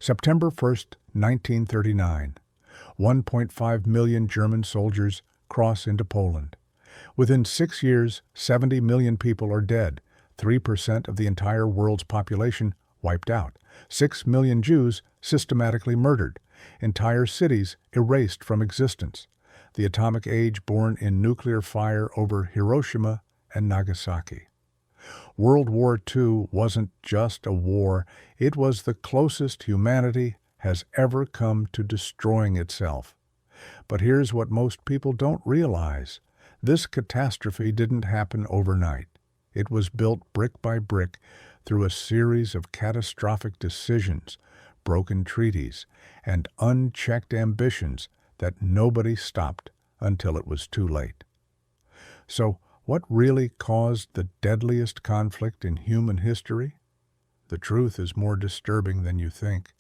September 1st, 1939. 1.5 million German soldiers cross into Poland. Within 6 years, 70 million people are dead, 3% of the entire world's population wiped out, 6 million Jews systematically murdered, entire cities erased from existence, the atomic age born in nuclear fire over Hiroshima and Nagasaki. World War II wasn't just a war, it was the closest humanity has ever come to destroying itself. But here's what most people don't realize. This catastrophe didn't happen overnight. It was built brick by brick through a series of catastrophic decisions, broken treaties, and unchecked ambitions that nobody stopped until it was too late. So, what really caused the deadliest conflict in human history? The truth is more disturbing than you think,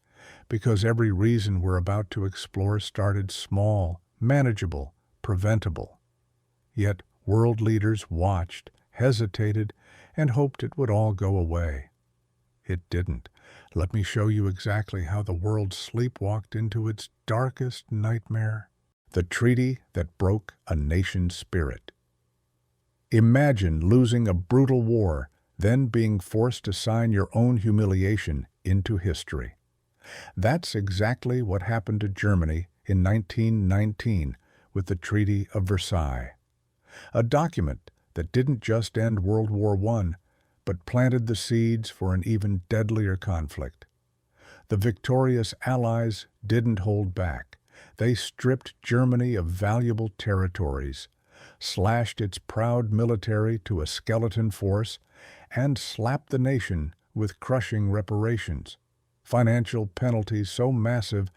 because every reason we're about to explore started small, manageable, preventable. Yet world leaders watched, hesitated, and hoped it would all go away. It didn't. Let me show you exactly how the world sleepwalked into its darkest nightmare. The treaty that broke a nation's spirit. Imagine losing a brutal war, then being forced to sign your own humiliation into history. That's exactly what happened to Germany in 1919 with the Treaty of Versailles. A document that didn't just end World War I, but planted the seeds for an even deadlier conflict. The victorious Allies didn't hold back. They stripped Germany of valuable territories, slashed its proud military to a skeleton force, and slapped the nation with crushing reparations, financial penalties so massive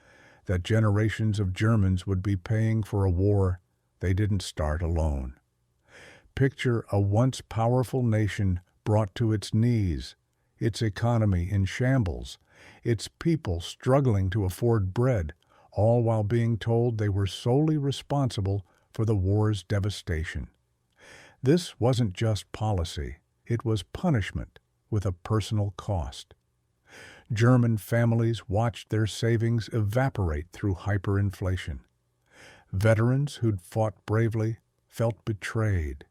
that generations of Germans would be paying for a war they didn't start alone. Picture a once powerful nation brought to its knees, its economy in shambles, its people struggling to afford bread, all while being told they were solely responsible for the war's devastation. This wasn't just policy, it was punishment with a personal cost. German families watched their savings evaporate through hyperinflation. Veterans who'd fought bravely felt betrayed.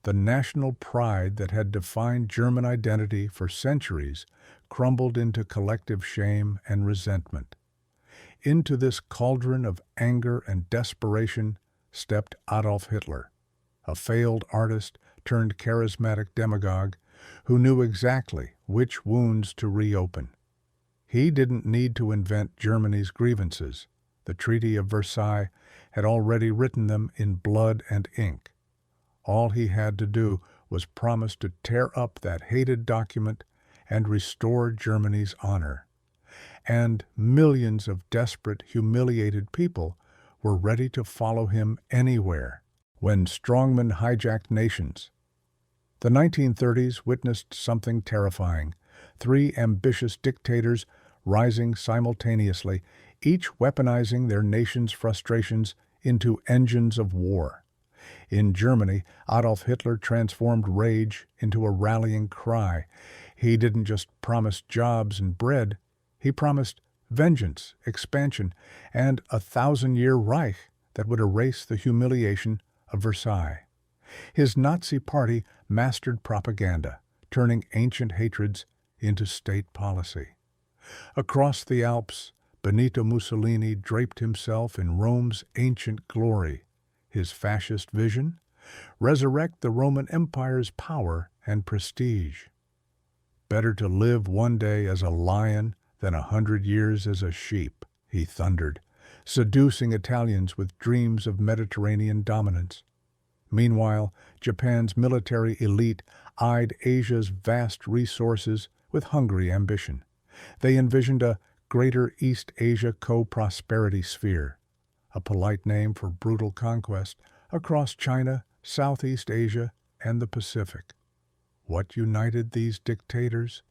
The national pride that had defined German identity for centuries crumbled into collective shame and resentment. Into this cauldron of anger and desperation stepped Adolf Hitler, a failed artist turned charismatic demagogue who knew exactly which wounds to reopen. He didn't need to invent Germany's grievances. The Treaty of Versailles had already written them in blood and ink. All he had to do was promise to tear up that hated document and restore Germany's honor. And millions of desperate, humiliated people were ready to follow him anywhere when strongmen hijacked nations. The 1930s witnessed something terrifying. 3 ambitious dictators rising simultaneously, each weaponizing their nation's frustrations into engines of war. In Germany, Adolf Hitler transformed rage into a rallying cry. He didn't just promise jobs and bread, he promised vengeance, expansion, and a 1,000-year Reich that would erase the humiliation of Versailles. His Nazi party mastered propaganda, turning ancient hatreds into state policy. Across the Alps, Benito Mussolini draped himself in Rome's ancient glory. His fascist vision? Resurrect the Roman Empire's power and prestige. Better to live one day as a lion than 100 years as a sheep, he thundered, seducing Italians with dreams of Mediterranean dominance. Meanwhile, Japan's military elite eyed Asia's vast resources with hungry ambition. They envisioned a Greater East Asia co-prosperity sphere, a polite name for brutal conquest across China, Southeast Asia, and the Pacific. What united these dictators?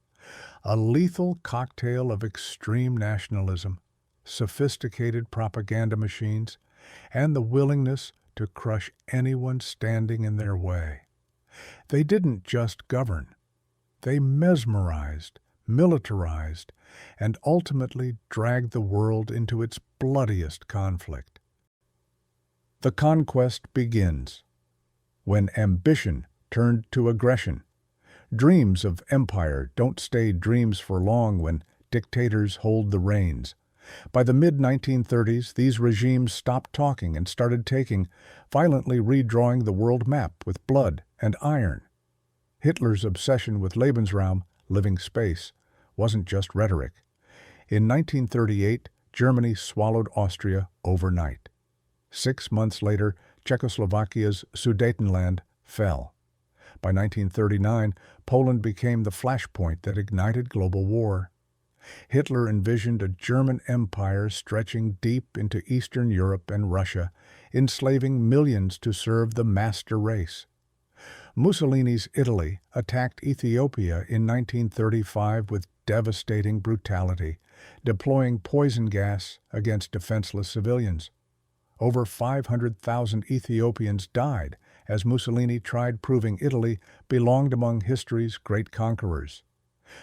A lethal cocktail of extreme nationalism, sophisticated propaganda machines, and the willingness to crush anyone standing in their way. They didn't just govern. They mesmerized, militarized, and ultimately dragged the world into its bloodiest conflict. The conquest begins when ambition turned to aggression. Dreams of empire don't stay dreams for long when dictators hold the reins. By the mid-1930s, these regimes stopped talking and started taking, violently redrawing the world map with blood and iron. Hitler's obsession with Lebensraum, living space, wasn't just rhetoric. In 1938, Germany swallowed Austria overnight. 6 months later, Czechoslovakia's Sudetenland fell. By 1939, Poland became the flashpoint that ignited global war. Hitler envisioned a German empire stretching deep into Eastern Europe and Russia, enslaving millions to serve the master race. Mussolini's Italy attacked Ethiopia in 1935 with devastating brutality, deploying poison gas against defenseless civilians. Over 500,000 Ethiopians died as Mussolini tried proving Italy belonged among history's great conquerors.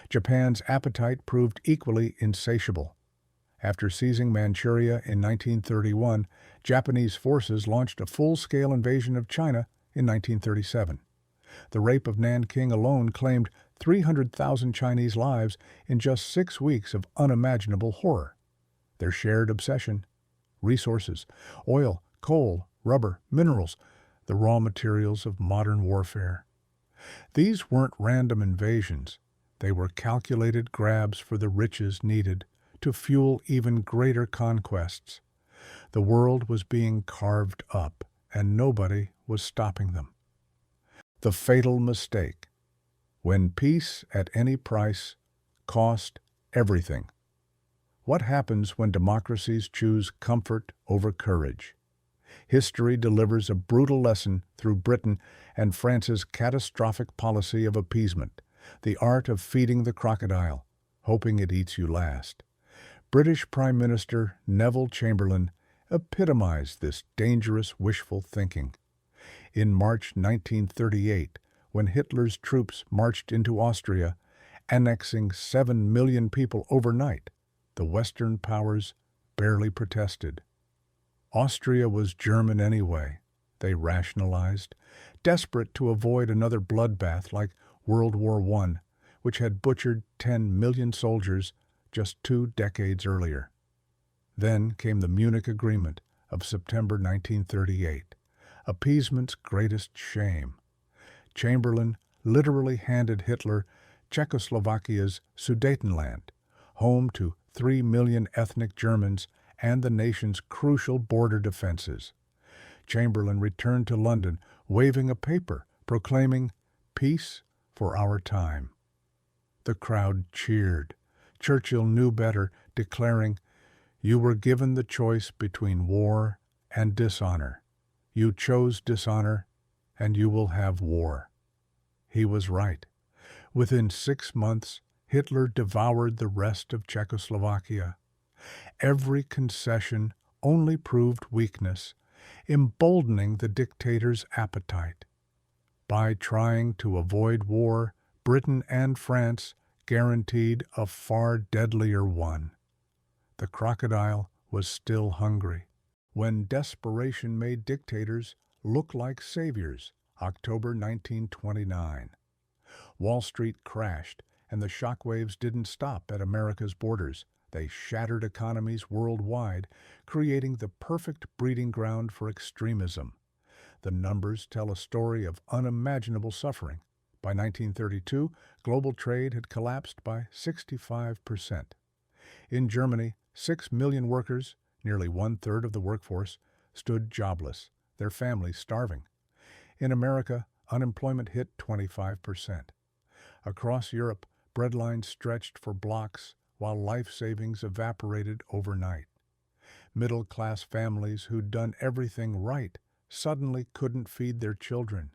Japan's appetite proved equally insatiable. After seizing Manchuria in 1931, Japanese forces launched a full-scale invasion of China in 1937. The rape of Nanking alone claimed 300,000 Chinese lives in just 6 weeks of unimaginable horror. Their shared obsession: resources, oil, coal, rubber, minerals, the raw materials of modern warfare. These weren't random invasions. They were calculated grabs for the riches needed to fuel even greater conquests. The world was being carved up, and nobody was stopping them. The fatal mistake: when peace at any price cost everything. What happens when democracies choose comfort over courage? History delivers a brutal lesson through Britain and France's catastrophic policy of appeasement, the art of feeding the crocodile, hoping it eats you last. British Prime Minister Neville Chamberlain epitomized this dangerous wishful thinking. In March 1938, when Hitler's troops marched into Austria, annexing 7 million people overnight, the Western powers barely protested. Austria was German anyway, they rationalized, desperate to avoid another bloodbath like World War I, which had butchered 10 million soldiers just 2 decades earlier. Then came the Munich Agreement of September 1938, appeasement's greatest shame. Chamberlain literally handed Hitler Czechoslovakia's Sudetenland, home to 3 million ethnic Germans and the nation's crucial border defenses. Chamberlain returned to London waving a paper proclaiming peace for our time. The crowd cheered. Churchill knew better, declaring, "You were given the choice between war and dishonor. You chose dishonor, and you will have war." He was right. Within 6 months, Hitler devoured the rest of Czechoslovakia. Every concession only proved weakness, emboldening the dictator's appetite. By trying to avoid war, Britain and France guaranteed a far deadlier one. The crocodile was still hungry. When desperation made dictators look like saviors, October 1929. Wall Street crashed, and the shockwaves didn't stop at America's borders. They shattered economies worldwide, creating the perfect breeding ground for extremism. The numbers tell a story of unimaginable suffering. By 1932, global trade had collapsed by 65%. In Germany, 6 million workers, nearly 1/3 of the workforce, stood jobless, their families starving. In America, unemployment hit 25%. Across Europe, breadlines stretched for blocks while life savings evaporated overnight. Middle-class families who'd done everything right suddenly couldn't feed their children.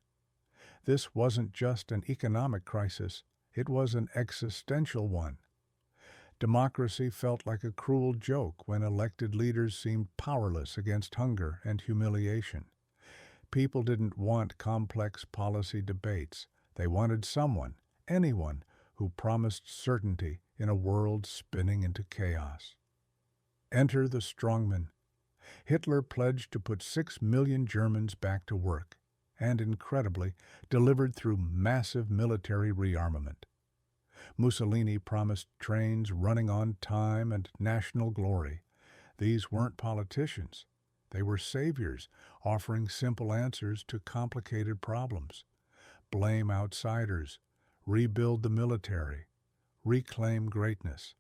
This wasn't just an economic crisis, it was an existential one. Democracy felt like a cruel joke when elected leaders seemed powerless against hunger and humiliation. People didn't want complex policy debates. They wanted someone, anyone, who promised certainty in a world spinning into chaos. Enter the strongman. Hitler pledged to put 6 million Germans back to work, and incredibly, delivered through massive military rearmament. Mussolini promised trains running on time and national glory. These weren't politicians. They were saviors, offering simple answers to complicated problems. Blame outsiders, rebuild the military, reclaim greatness.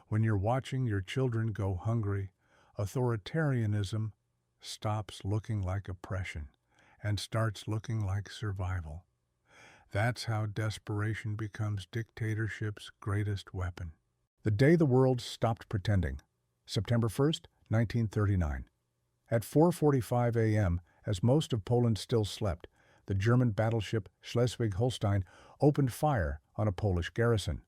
When you're watching your children go hungry, authoritarianism stops looking like oppression and starts looking like survival. That's how desperation becomes dictatorship's greatest weapon. The day the world stopped pretending, September 1st, 1939. At 4:45 a.m., as most of Poland still slept, the German battleship Schleswig-Holstein opened fire on a Polish garrison.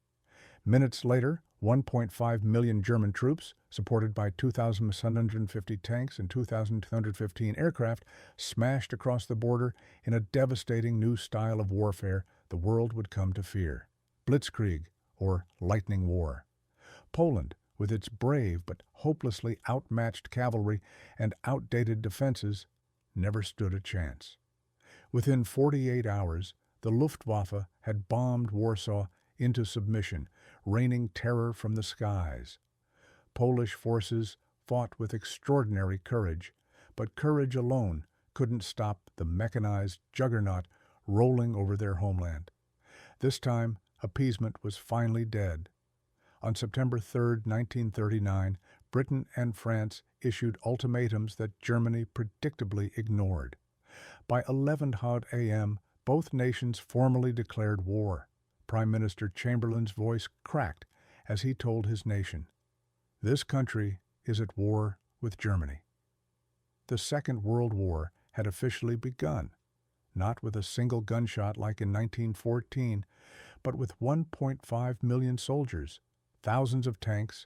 Minutes later, 1.5 million German troops, supported by 2,750 tanks and 2,215 aircraft, smashed across the border in a devastating new style of warfare the world would come to fear: blitzkrieg, or lightning war. Poland, with its brave but hopelessly outmatched cavalry and outdated defenses, never stood a chance. Within 48 hours, the Luftwaffe had bombed Warsaw into submission, raining terror from the skies. Polish forces fought with extraordinary courage, but courage alone couldn't stop the mechanized juggernaut rolling over their homeland. This time, appeasement was finally dead. On September 3, 1939, Britain and France issued ultimatums that Germany predictably ignored. By 11:00 a.m., both nations formally declared war. Prime Minister Chamberlain's voice cracked as he told his nation, "This country is at war with Germany." The Second World War had officially begun, not with a single gunshot like in 1914, but with 1.5 million soldiers, thousands of tanks,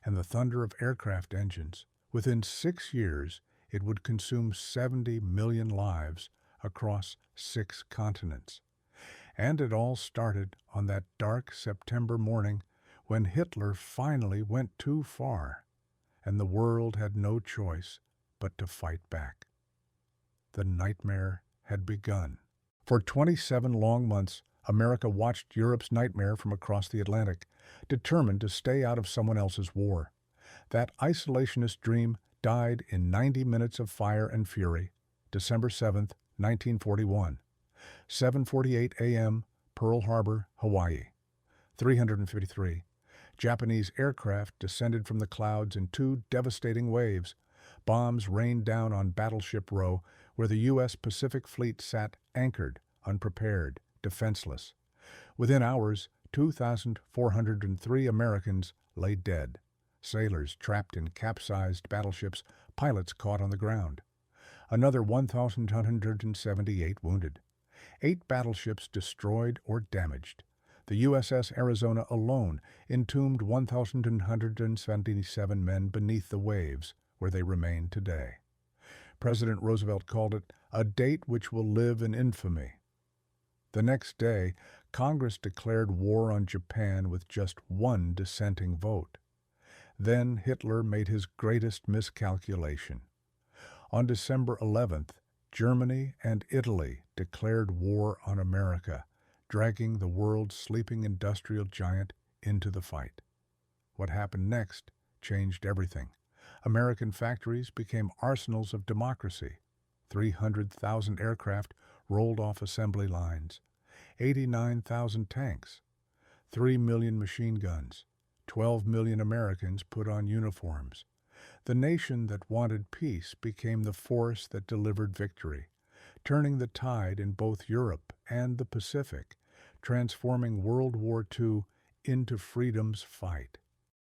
and the thunder of aircraft engines. Within 6 years, it would consume 70 million lives across 6 continents. And it all started on that dark September morning when Hitler finally went too far, and the world had no choice but to fight back. The nightmare had begun. For 27 long months, America watched Europe's nightmare from across the Atlantic, determined to stay out of someone else's war. That isolationist dream died in 90 minutes of fire and fury, December 7th, 1941. 7:48 a.m., Pearl Harbor, Hawaii. 353. Japanese aircraft descended from the clouds in 2 devastating waves. Bombs rained down on Battleship Row, where the U.S. Pacific Fleet sat anchored, unprepared, defenseless. Within hours, 2,403 Americans lay dead. Sailors trapped in capsized battleships, pilots caught on the ground. Another 1,178 wounded. 8 battleships destroyed or damaged. The USS Arizona alone entombed 1,177 men beneath the waves, where they remain today. President Roosevelt called it a date which will live in infamy. The next day, Congress declared war on Japan with just 1 dissenting vote. Then Hitler made his greatest miscalculation. On December 11th, Germany and Italy declared war on America, dragging the world's sleeping industrial giant into the fight. What happened next changed everything. American factories became arsenals of democracy. 300,000 aircraft rolled off assembly lines, 89,000 tanks, 3 million machine guns, 12 million Americans put on uniforms. The nation that wanted peace became the force that delivered victory, turning the tide in both Europe and the Pacific, transforming World War II into freedom's fight.